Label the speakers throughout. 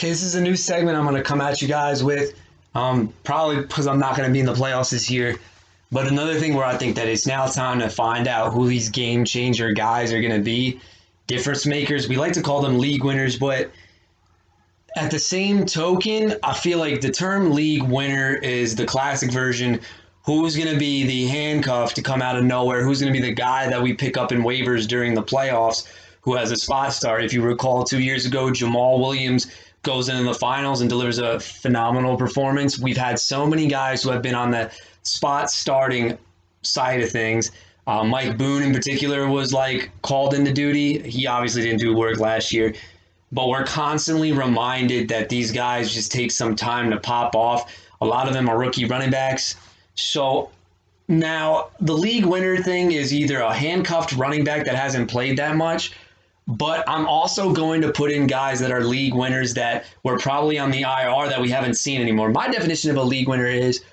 Speaker 1: Okay, this is a new segment I'm going to come at you guys with. Probably because I'm not going to be in the playoffs this year. But another thing where I think that it's now time to find out who these game changer guys are going to be. Difference makers. We like to call them league winners, but at the same token, I feel like the term league winner is the classic version. Who's going to be the handcuff to come out of nowhere? Who's going to be the guy that we pick up in waivers during the playoffs who has a spot start? If you recall, 2 years ago, Jamal Williams goes into the finals and delivers a phenomenal performance. We've had so many guys who have been on the spot starting side of things. Mike Boone in particular was like called into duty. He obviously didn't do work last year, but we're constantly reminded that these guys just take some time to pop off. A lot of them are rookie running backs. So now the league winner thing is either a handcuffed running back that hasn't played that much, but I'm also going to put in guys that are league winners that were probably on the IR that we haven't seen anymore. My definition of a league winner is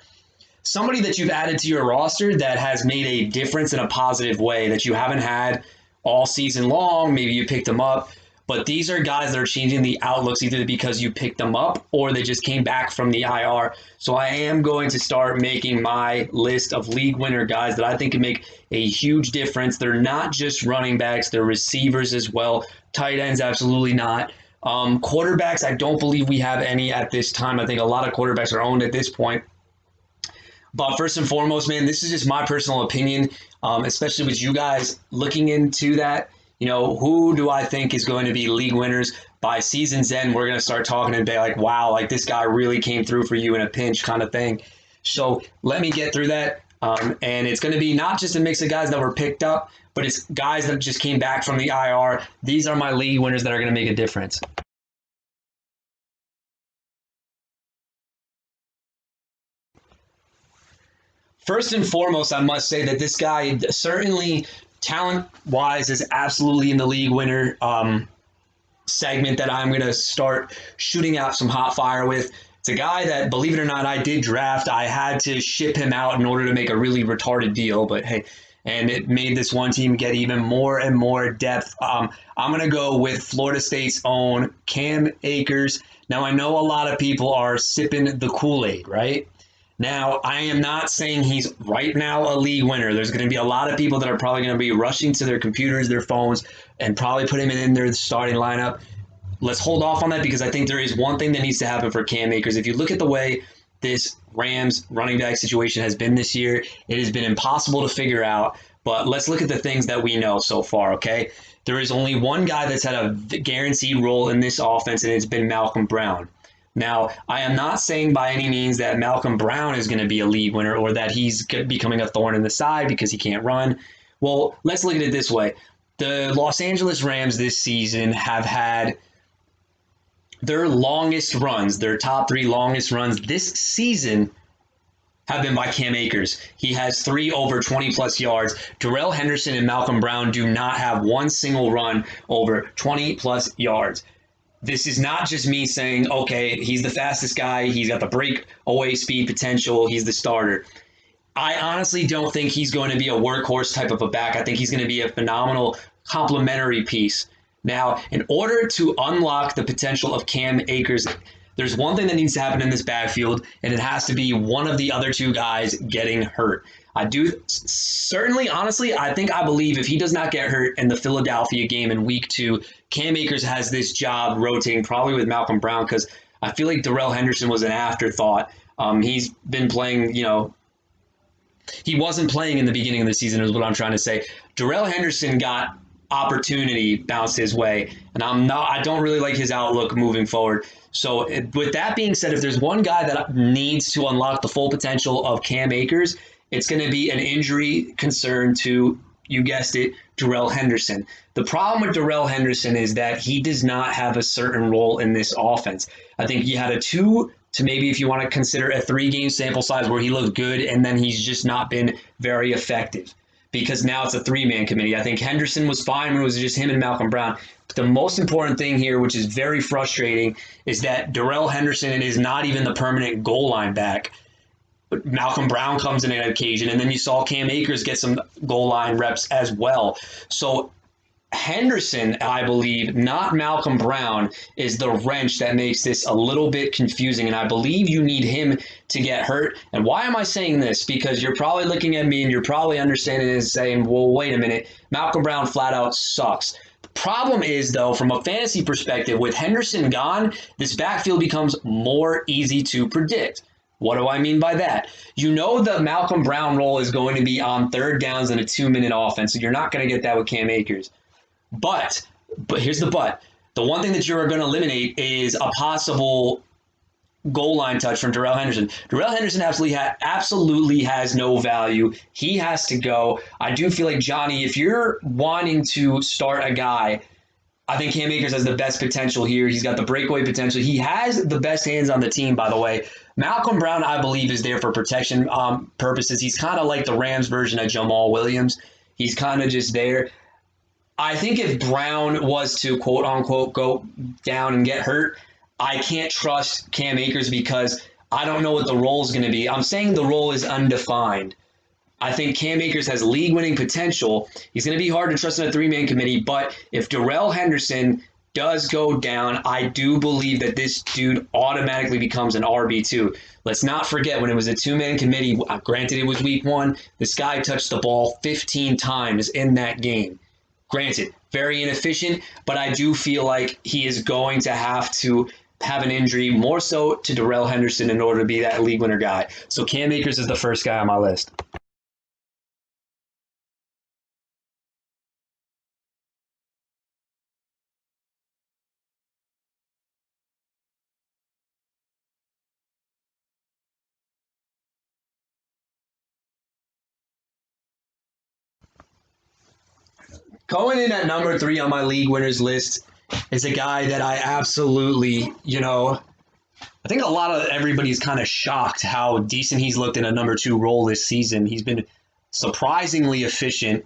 Speaker 1: somebody that you've added to your roster that has made a difference in a positive way that you haven't had all season long. Maybe you picked them up, but these are guys that are changing the outlooks either because you picked them up or they just came back from the IR. So I am going to start making my list of league winner guys that I think can make a huge difference. They're not just running backs, they're receivers as well. Tight ends, absolutely not. Quarterbacks, I don't believe we have any at this time. I think a lot of quarterbacks are owned at this point. But first and foremost, man, this is just my personal opinion, especially with you guys looking into that. Who do I think is going to be league winners by season's end? We're going to start talking and be like, wow, like this guy really came through for you in a pinch kind of thing. So let me get through that. And it's going to be not just a mix of guys that were picked up, but it's guys that just came back from the IR. These are my league winners that are going to make a difference. First and foremost, I must say that this guy certainly talent-wise is absolutely in the league winner segment that I'm going to start shooting out some hot fire with. It's a guy that, believe it or not, I did draft. I had to ship him out in order to make a really retarded deal, but hey, and it made this one team get even more and more depth. I'm going to go with Florida State's own Cam Akers. Now, I know a lot of people are sipping the Kool-Aid, right? Now, I am not saying he's right now a league winner. There's going to be a lot of people that are probably going to be rushing to their computers, their phones, and probably put him in their starting lineup. Let's hold off on that because I think there is one thing that needs to happen for Cam Akers. If you look at the way this Rams running back situation has been this year, it has been impossible to figure out. But let's look at the things that we know so far, okay? There is only one guy that's had a guaranteed role in this offense, and it's been Malcolm Brown. Now, I am not saying by any means that Malcolm Brown is going to be a league winner or that he's becoming a thorn in the side because he can't run. Well, let's look at it this way. The Los Angeles Rams this season have had their longest runs, their top three longest runs this season have been by Cam Akers. He has 3 over 20-plus yards. Darrell Henderson and Malcolm Brown do not have one single run over 20-plus yards. This is not just me saying, okay, he's the fastest guy. He's got the breakaway speed potential. He's the starter. I honestly don't think he's going to be a workhorse type of a back. I think he's going to be a phenomenal complementary piece. Now, in order to unlock the potential of Cam Akers, there's one thing that needs to happen in this backfield, and it has to be one of the other two guys getting hurt. I do certainly, honestly, I believe if he does not get hurt in the Philadelphia game in week 2, Cam Akers has this job rotating probably with Malcolm Brown because I feel like Darrell Henderson was an afterthought. He's been playing, he wasn't playing in the beginning of the season is what I'm trying to say. Darrell Henderson got opportunity bounced his way, and I don't really like his outlook moving forward. So with that being said, if there's one guy that needs to unlock the full potential of Cam Akers, it's going to be an injury concern to, you guessed it, Darrell Henderson. The problem with Darrell Henderson is that he does not have a certain role in this offense. I think he had a 2 to maybe, if you want to consider, a 3-game sample size where he looked good and then he's just not been very effective because now it's a 3-man committee. I think Henderson was fine when it was just him and Malcolm Brown. But the most important thing here, which is very frustrating, is that Darrell Henderson is not even the permanent goal line back. But Malcolm Brown comes in on occasion, and then you saw Cam Akers get some goal line reps as well. So Henderson, I believe, not Malcolm Brown, is the wrench that makes this a little bit confusing. And I believe you need him to get hurt. And why am I saying this? Because you're probably looking at me and you're probably understanding and saying, well, wait a minute. Malcolm Brown flat out sucks. The problem is, though, from a fantasy perspective, with Henderson gone, this backfield becomes more easy to predict. What do I mean by that? You know the Malcolm Brown role is going to be on third downs in a 2-minute offense, so you're not going to get that with Cam Akers. But here's the but. The one thing that you're going to eliminate is a possible goal line touch from Darrell Henderson. Darrell Henderson absolutely has no value. He has to go. I do feel like, Johnny, if you're wanting to start a guy, I think Cam Akers has the best potential here. He's got the breakaway potential. He has the best hands on the team, by the way. Malcolm Brown, I believe, is there for protection purposes. He's kind of like the Rams version of Jamal Williams. He's kind of just there. I think if Brown was to, quote unquote, go down and get hurt, I can't trust Cam Akers because I don't know what the role is going to be. I'm saying the role is undefined. I think Cam Akers has league-winning potential. He's going to be hard to trust in a three-man committee, but if Darrell Henderson does go down, I do believe that this dude automatically becomes an RB2. Let's not forget when it was a two-man committee, granted it was week one, this guy touched the ball 15 times in that game. Granted, very inefficient, but I do feel like he is going to have an injury, more so to Darrell Henderson, in order to be that league winner guy. So Cam Akers is the first guy on my list. Going in at number 3 on my league winners list is a guy that I absolutely, I think a lot of everybody's kind of shocked how decent he's looked in a number 2 role this season. He's been surprisingly efficient.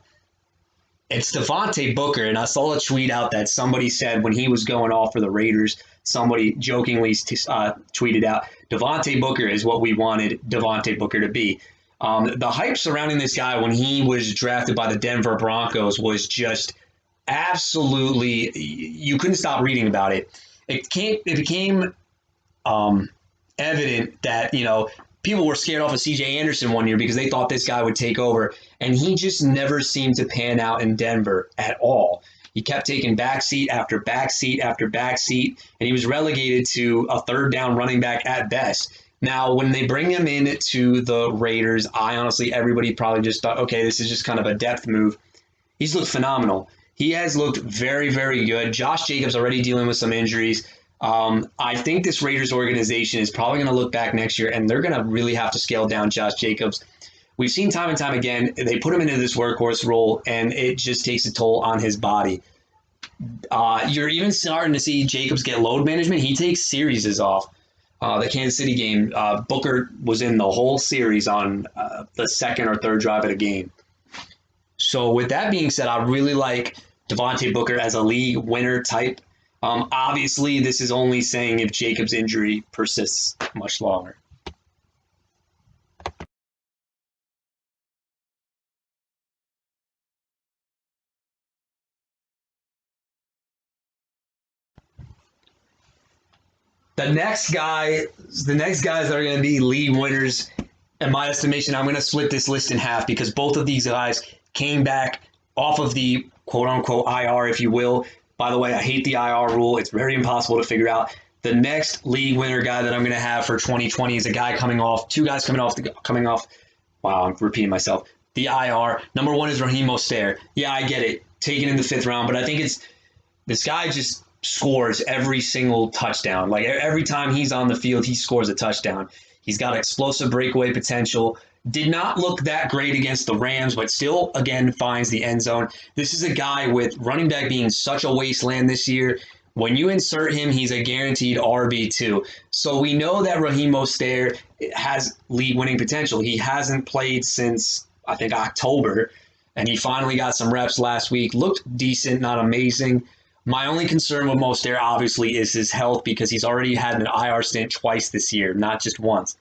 Speaker 1: It's Devontae Booker, and I saw a tweet out that somebody said when he was going off for the Raiders, somebody jokingly tweeted out, Devontae Booker is what we wanted Devontae Booker to be. The hype surrounding this guy when he was drafted by the Denver Broncos was just absolutely, you couldn't stop reading about it. It became evident that, people were scared off of CJ Anderson one year because they thought this guy would take over, and he just never seemed to pan out in Denver at all. He kept taking backseat after backseat after backseat, and he was relegated to a third down running back at best. Now, when they bring him in to the Raiders, everybody probably just thought, okay, this is just kind of a depth move. He's looked phenomenal. He has looked very, very good. Josh Jacobs already dealing with some injuries. I think this Raiders organization is probably going to look back next year, and they're going to really have to scale down Josh Jacobs. We've seen time and time again, they put him into this workhorse role, and it just takes a toll on his body. You're even starting to see Jacobs get load management. He takes series off. The Kansas City game, Booker was in the whole series on the second or third drive of the game. So with that being said, I really like Devontae Booker as a league winner type. Obviously, this is only saying if Jacobs' injury persists much longer. The next guys that are going to be league winners, in my estimation, I'm going to split this list in half because both of these guys came back off of the quote-unquote IR, if you will. By the way, I hate the IR rule. It's very impossible to figure out. The next league winner guy that I'm going to have for 2020 is two guys coming off. Wow, I'm repeating myself. The IR. Number 1 is Raheem Mostert. Yeah, I get it. Taken in the 5th round, but I think this guy just scores every single touchdown. Like every time he's on the field, he scores a touchdown. He's got explosive breakaway potential. Did not look that great against the Rams, but still, again, finds the end zone. This is a guy with running back being such a wasteland this year. When you insert him, he's a guaranteed RB2. So we know that Raheem Mostert has league-winning potential. He hasn't played since, I think, October, and he finally got some reps last week. Looked decent, not amazing. My only concern with Mostert, obviously, is his health because he's already had an IR stint twice this year, not just once.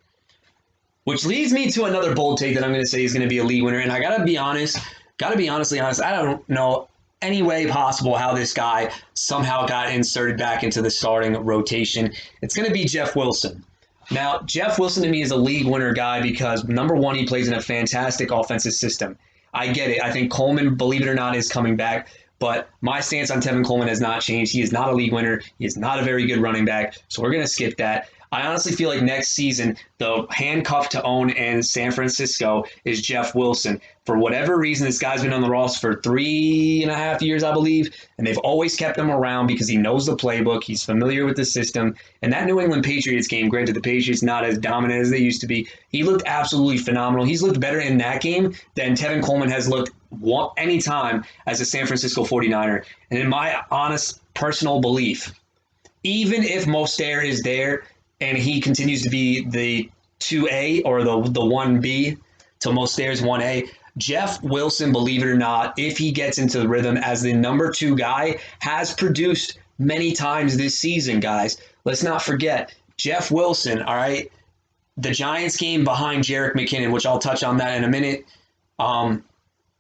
Speaker 1: Which leads me to another bold take that I'm going to say is going to be a league winner. And I got to be honestly honest, I don't know any way possible how this guy somehow got inserted back into the starting rotation. It's going to be Jeff Wilson. Now, Jeff Wilson to me is a league winner guy because number one, he plays in a fantastic offensive system. I get it. I think Coleman, believe it or not, is coming back. But my stance on Tevin Coleman has not changed. He is not a league winner. He is not a very good running back. So we're going to skip that. I honestly feel like next season, the handcuff to own in San Francisco is Jeff Wilson. For whatever reason, this guy's been on the roster for 3.5 years, I believe, and they've always kept him around because he knows the playbook. He's familiar with the system. And that New England Patriots game, granted, the Patriots not as dominant as they used to be, he looked absolutely phenomenal. He's looked better in that game than Tevin Coleman has looked any time as a San Francisco 49er. And in my honest personal belief, even if Mostert is there, and he continues to be the 2A or the 1B to Mostert's 1A. Jeff Wilson, believe it or not, if he gets into the rhythm as the number 2 guy, has produced many times this season, guys. Let's not forget, Jeff Wilson, all right, the Giants game behind Jerick McKinnon, which I'll touch on that in a minute.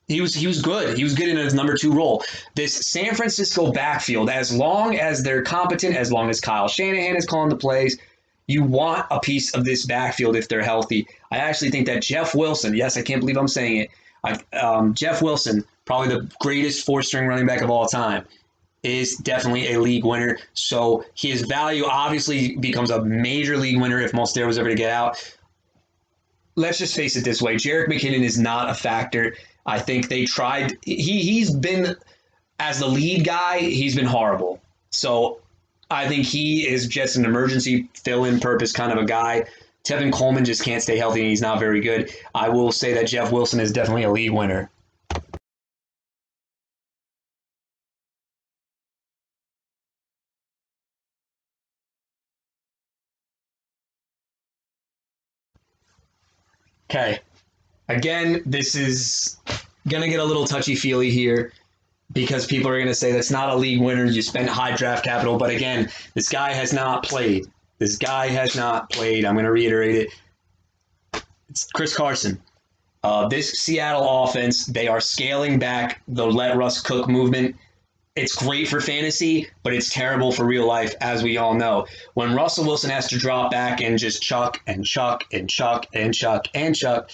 Speaker 1: He was good. He was good in his number 2 role. This San Francisco backfield, as long as they're competent, as long as Kyle Shanahan is calling the plays, you want a piece of this backfield if they're healthy. I actually think that Jeff Wilson, yes, I can't believe I'm saying it, Jeff Wilson, probably the greatest 4-string running back of all time, is definitely a league winner. So his value obviously becomes a major league winner if Mostert was ever to get out. Let's just face it this way. Jerick McKinnon is not a factor. I think they tried. He's been, as the lead guy, he's been horrible. So I think he is just an emergency fill-in purpose kind of a guy. Tevin Coleman just can't stay healthy, and he's not very good. I will say that Jeff Wilson is definitely a league winner. Okay. Again, this is going to get a little touchy-feely here because people are going to say that's not a league winner. You spent high draft capital. But again, this guy has not played. This guy has not played. I'm going to reiterate it. It's Chris Carson. This Seattle offense, they are scaling back the let Russ cook movement. It's great for fantasy, but it's terrible for real life, as we all know. When Russell Wilson has to drop back and just chuck and chuck and chuck and chuck and chuck,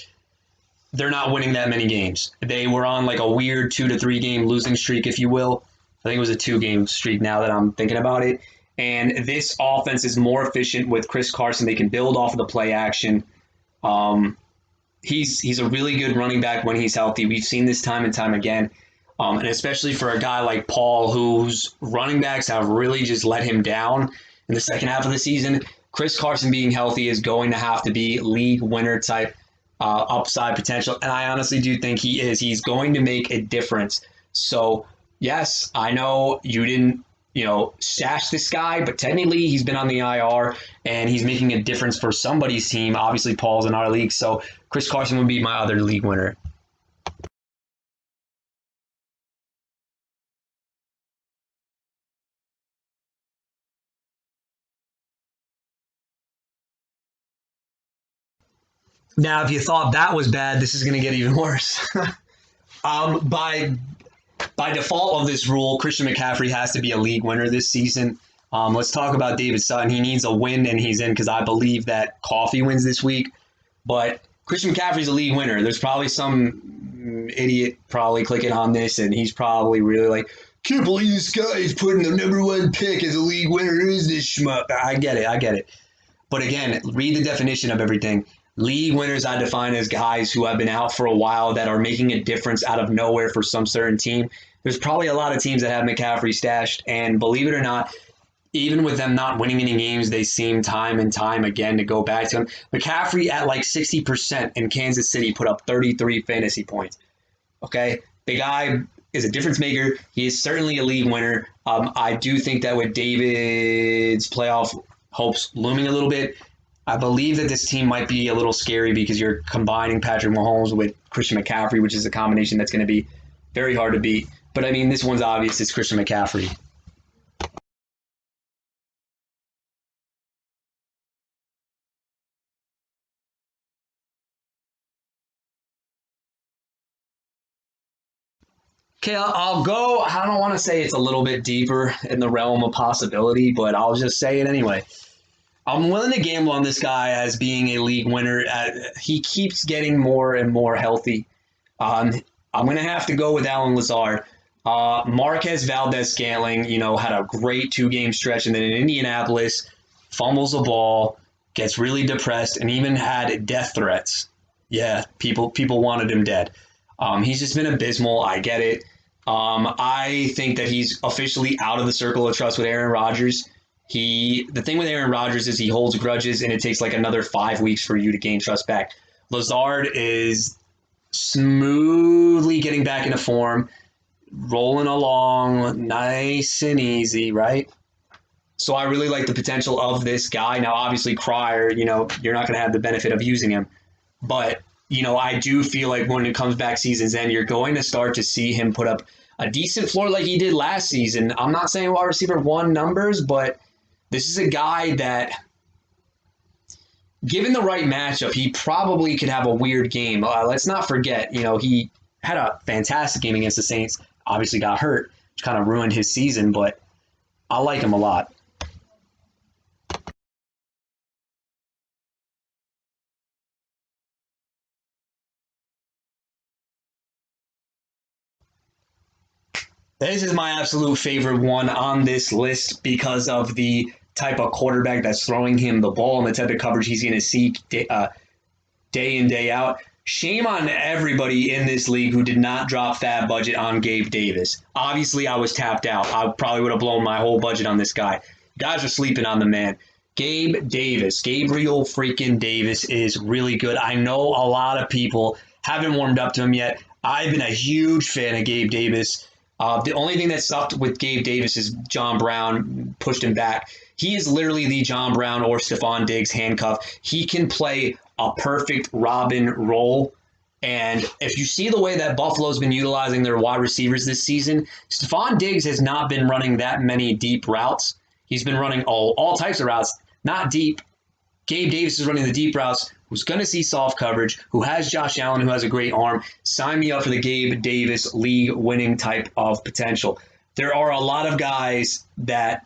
Speaker 1: they're not winning that many games. They were on like a weird 2 to 3 game losing streak, if you will. I think it was a 2 game streak now that I'm thinking about it. And this offense is more efficient with Chris Carson. They can build off of the play action. He's a really good running back when he's healthy. We've seen this time and time again. And especially for a guy like Paul, whose running backs have really just let him down in the second half of the season, Chris Carson being healthy is going to have to be league winner type upside potential. And I honestly do think he is. He's going to make a difference. So, yes, I know you didn't, stash this guy, but technically he's been on the IR and he's making a difference for somebody's team. Obviously, Paul's in our league. So, Chris Carson would be my other league winner. Now, if you thought that was bad, this is going to get even worse. By default of this rule, Christian McCaffrey has to be a league winner this season. Let's talk about David Sutton. He needs a win, and he's in because I believe that Coffee wins this week. But Christian McCaffrey's a league winner. There's probably some idiot probably clicking on this, and he's probably really like, can't believe this guy is putting the number 1 pick as a league winner. Who is this schmuck? I get it. But again, read the definition of everything. League winners I define as guys who have been out for a while that are making a difference out of nowhere for some certain team. There's probably a lot of teams that have McCaffrey stashed, and believe it or not, even with them not winning any games, they seem time and time again to go back to him. McCaffrey at like 60% in Kansas City put up 33 fantasy points. Okay? The guy is a difference maker. He is certainly a league winner. I do think that with David's playoff hopes looming a little bit, I believe that this team might be a little scary because you're combining Patrick Mahomes with Christian McCaffrey, which is a combination that's going to be very hard to beat. But I mean, this one's obvious. It's Christian McCaffrey. Okay, I'll go. I don't want to say it's a little bit deeper in the realm of possibility, but I'll just say it anyway. I'm willing to gamble on this guy as being a league winner. He keeps getting more and more healthy. Um, I'm going to have to go with Alan Lazard. Marquez Valdez Scantling, had a great 2 game stretch, and then in Indianapolis, fumbles the ball, gets really depressed, and even had death threats. Yeah, people wanted him dead. He's just been abysmal. I get it. I think that he's officially out of the circle of trust with Aaron Rodgers. The thing with Aaron Rodgers is he holds grudges, and it takes like another 5 weeks for you to gain trust back. Lazard is smoothly getting back into form, rolling along nice and easy, right? So I really like the potential of this guy. Now, obviously, Cryer, you're not going to have the benefit of using him, but I do feel like when it comes back season's end, you're going to start to see him put up a decent floor like he did last season. I'm not saying wide receiver 1 numbers, but this is a guy that, given the right matchup, he probably could have a weird game. Let's not forget, he had a fantastic game against the Saints. Obviously got hurt, which kind of ruined his season, but I like him a lot. This is my absolute favorite one on this list because of the type of quarterback that's throwing him the ball and the type of coverage he's going to see day in, day out. Shame on everybody in this league who did not drop that budget on Gabe Davis. Obviously, I was tapped out. I probably would have blown my whole budget on this guy. You guys are sleeping on the man. Gabe Davis, Gabriel freaking Davis is really good. I know a lot of people haven't warmed up to him yet. I've been a huge fan of Gabe Davis. The only thing that sucked with Gabe Davis is John Brown pushed him back. He is literally the John Brown or Stephon Diggs handcuff. He can play a perfect Robin role. And if you see the way that Buffalo's been utilizing their wide receivers this season, Stephon Diggs has not been running that many deep routes. He's been running all types of routes, not deep. Gabe Davis is running the deep routes, who's going to see soft coverage, who has Josh Allen, who has a great arm. Sign me up for the Gabe Davis league-winning type of potential. There are a lot of guys that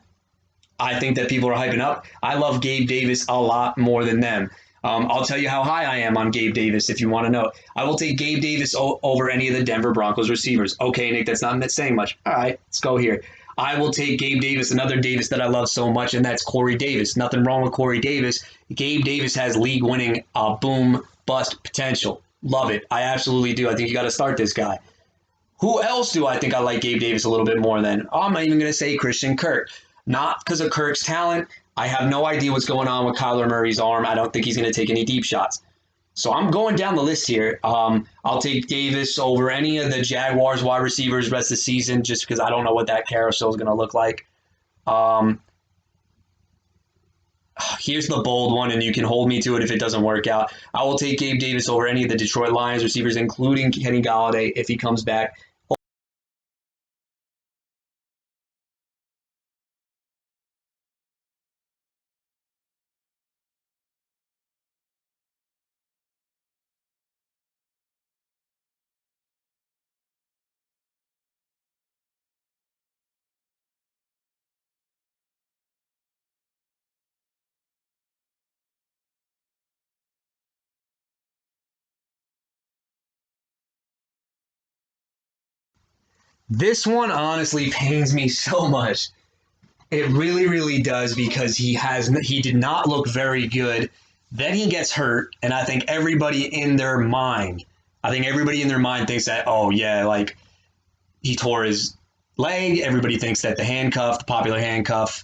Speaker 1: I think that people are hyping up. I love Gabe Davis a lot more than them. I'll tell you how high I am on Gabe Davis if you want to know. I will take Gabe Davis over any of the Denver Broncos receivers. Okay, Nick, that's not saying much. All right, let's go here. I will take Gabe Davis, another Davis that I love so much, and that's Corey Davis. Nothing wrong with Corey Davis. Gabe Davis has league-winning boom bust potential. Love it. I absolutely do. I think you got to start this guy. Who else do I think I like Gabe Davis a little bit more than? I'm not even going to say Christian Kirk. Not because of Kirk's talent. I have no idea what's going on with Kyler Murray's arm. I don't think he's going to take any deep shots. So I'm going down the list here. I'll take Davis over any of the Jaguars wide receivers rest of the season just because I don't know what that carousel is going to look like. Um, Here's the bold one, and you can hold me to it if it doesn't work out. I will take Gabe Davis over any of the Detroit Lions receivers, including Kenny Golladay, if he comes back. This one honestly pains me so much. It really, really does because he did not look very good. Then he gets hurt, and I think everybody in their mind thinks that, oh yeah, like he tore his leg. Everybody thinks that the popular handcuff,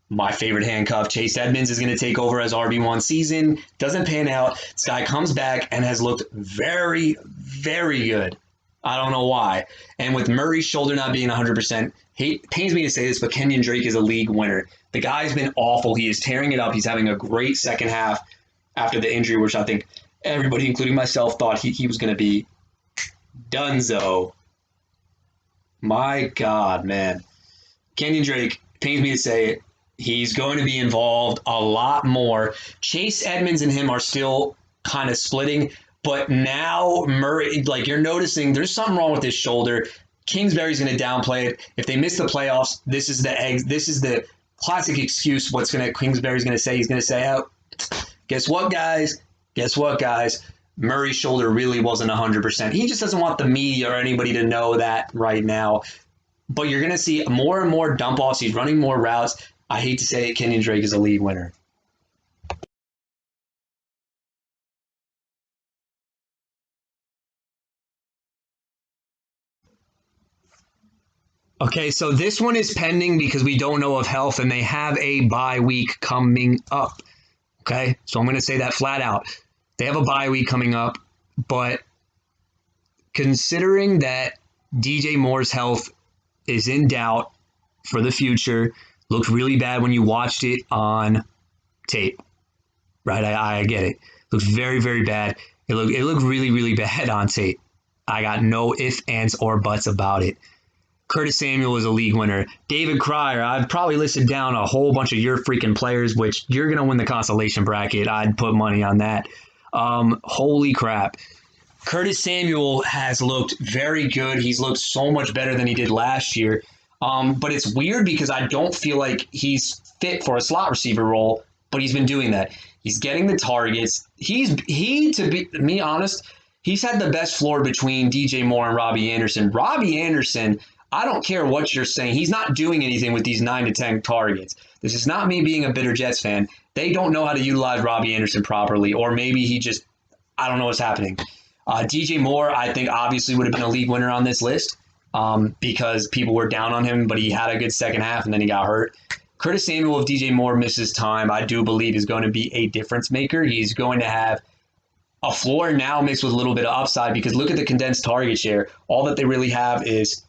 Speaker 1: my favorite handcuff, Chase Edmonds is going to take over as RB1 season. Doesn't pan out. This guy comes back and has looked very, very good. I don't know why. And with Murray's shoulder not being 100%, it pains me to say this, but Kenyon Drake is a league winner. The guy's been awful. He is tearing it up. He's having a great second half after the injury, which I think everybody, including myself, thought he was going to be donezo. My God, man. Kenyon Drake, pains me to say it, he's going to be involved a lot more. Chase Edmonds and him are still kind of splitting, but now Murray, like you're noticing there's something wrong with his shoulder. Kingsbury's going to downplay it. If they miss the playoffs, this is the egg. This is the classic excuse. Kingsbury's going to say? He's going to say, "Oh, guess what, guys? Guess what, guys? Murray's shoulder really wasn't 100%." He just doesn't want the media or anybody to know that right now. But you're going to see more and more dump offs. He's running more routes. I hate to say it, Kenyon Drake is a league winner. Okay, so this one is pending because we don't know of health and they have a bye week coming up. Okay, so I'm going to say that flat out. They have a bye week coming up, but considering that DJ Moore's health is in doubt for the future, looked really bad when you watched it on tape, right? I get it. Looked very, very bad. It looked really, really bad on tape. I got no ifs, ands, or buts about it. Curtis Samuel is a league winner. David Cryer, I've probably listed down a whole bunch of your freaking players, which you're going to win the consolation bracket. I'd put money on that. Holy crap. Curtis Samuel has looked very good. He's looked so much better than he did last year. But it's weird because I don't feel like he's fit for a slot receiver role, but he's been doing that. He's getting the targets. To be honest, he's had the best floor between DJ Moore and Robbie Anderson. Robbie Anderson, I don't care what you're saying. He's not doing anything with these 9 to 10 targets. This is not me being a bitter Jets fan. They don't know how to utilize Robbie Anderson properly, or maybe I don't know what's happening. DJ Moore, I think, obviously would have been a league winner on this list because people were down on him, but he had a good second half and then he got hurt. Curtis Samuel, if DJ Moore misses time, I do believe is going to be a difference maker. He's going to have a floor now mixed with a little bit of upside because look at the condensed target share. All that they really have is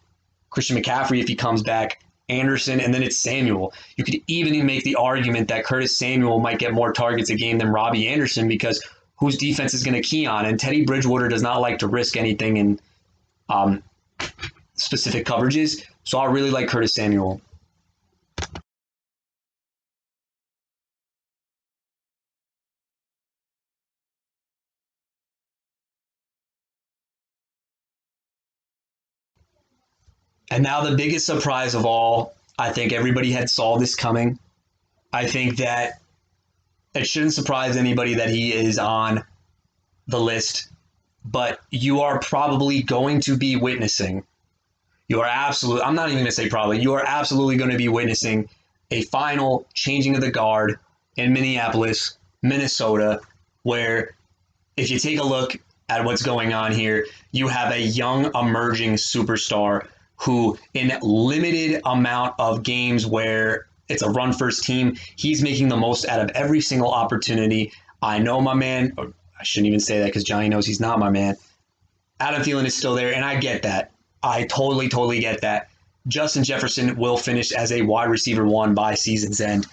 Speaker 1: Christian McCaffrey if he comes back, Anderson, and then it's Samuel. You could even make the argument that Curtis Samuel might get more targets a game than Robbie Anderson because whose defense is going to key on? And Teddy Bridgewater does not like to risk anything in specific coverages. So I really like Curtis Samuel. And now the biggest surprise of all, I think everybody had saw this coming. I think that it shouldn't surprise anybody that he is on the list, but you are probably going to be witnessing. I'm not even going to say probably, you are absolutely going to be witnessing a final changing of the guard in Minneapolis, Minnesota, where if you take a look at what's going on here, you have a young emerging superstar who in limited amount of games where it's a run first team, he's making the most out of every single opportunity. I know my man, or I shouldn't even say that because Johnny knows he's not my man. Adam Thielen is still there, and I get that. I totally, totally get that. Justin Jefferson will finish as a wide receiver 1 by season's end.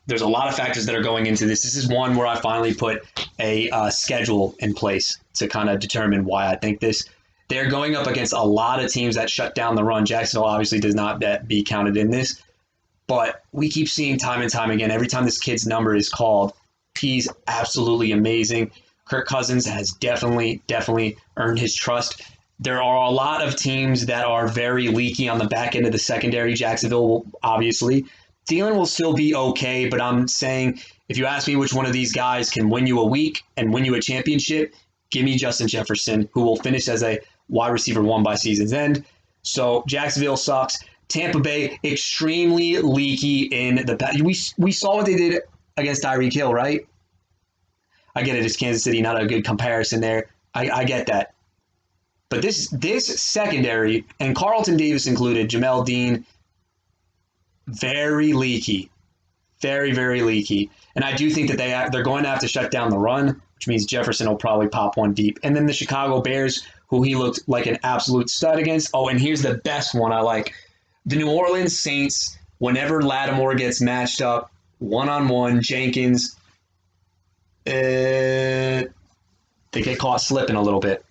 Speaker 1: There's a lot of factors that are going into this. This is one where I finally put a schedule in place to kind of determine why I think this. They're going up against a lot of teams that shut down the run. Jacksonville obviously does not be counted in this. But we keep seeing time and time again, every time this kid's number is called, he's absolutely amazing. Kirk Cousins has definitely earned his trust. There are a lot of teams that are very leaky on the back end of the secondary. Jacksonville will obviously. Thielen will still be okay, but I'm saying if you ask me which one of these guys can win you a week and win you a championship, give me Justin Jefferson, who will finish as a wide receiver 1 by season's end. So Jacksonville sucks. Tampa Bay, extremely leaky in the we saw what they did against Tyreek Hill, right? I get it. It's Kansas City, not a good comparison there. I get that. But this secondary, and Carlton Davis included, Jamel Dean, very leaky. Very, very leaky. And I do think that they're going to have to shut down the run, which means Jefferson will probably pop one deep. And then the Chicago Bears, who he looked like an absolute stud against. Oh, and here's the best one I like. The New Orleans Saints, whenever Lattimore gets matched up one-on-one, Jenkins, they get caught slipping a little bit.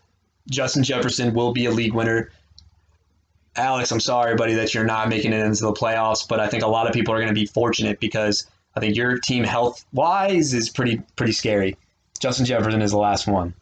Speaker 1: Justin Jefferson will be a league winner. Alex, I'm sorry, buddy, that you're not making it into the playoffs, but I think a lot of people are going to be fortunate because I think your team health-wise is pretty scary. Justin Jefferson is the last one.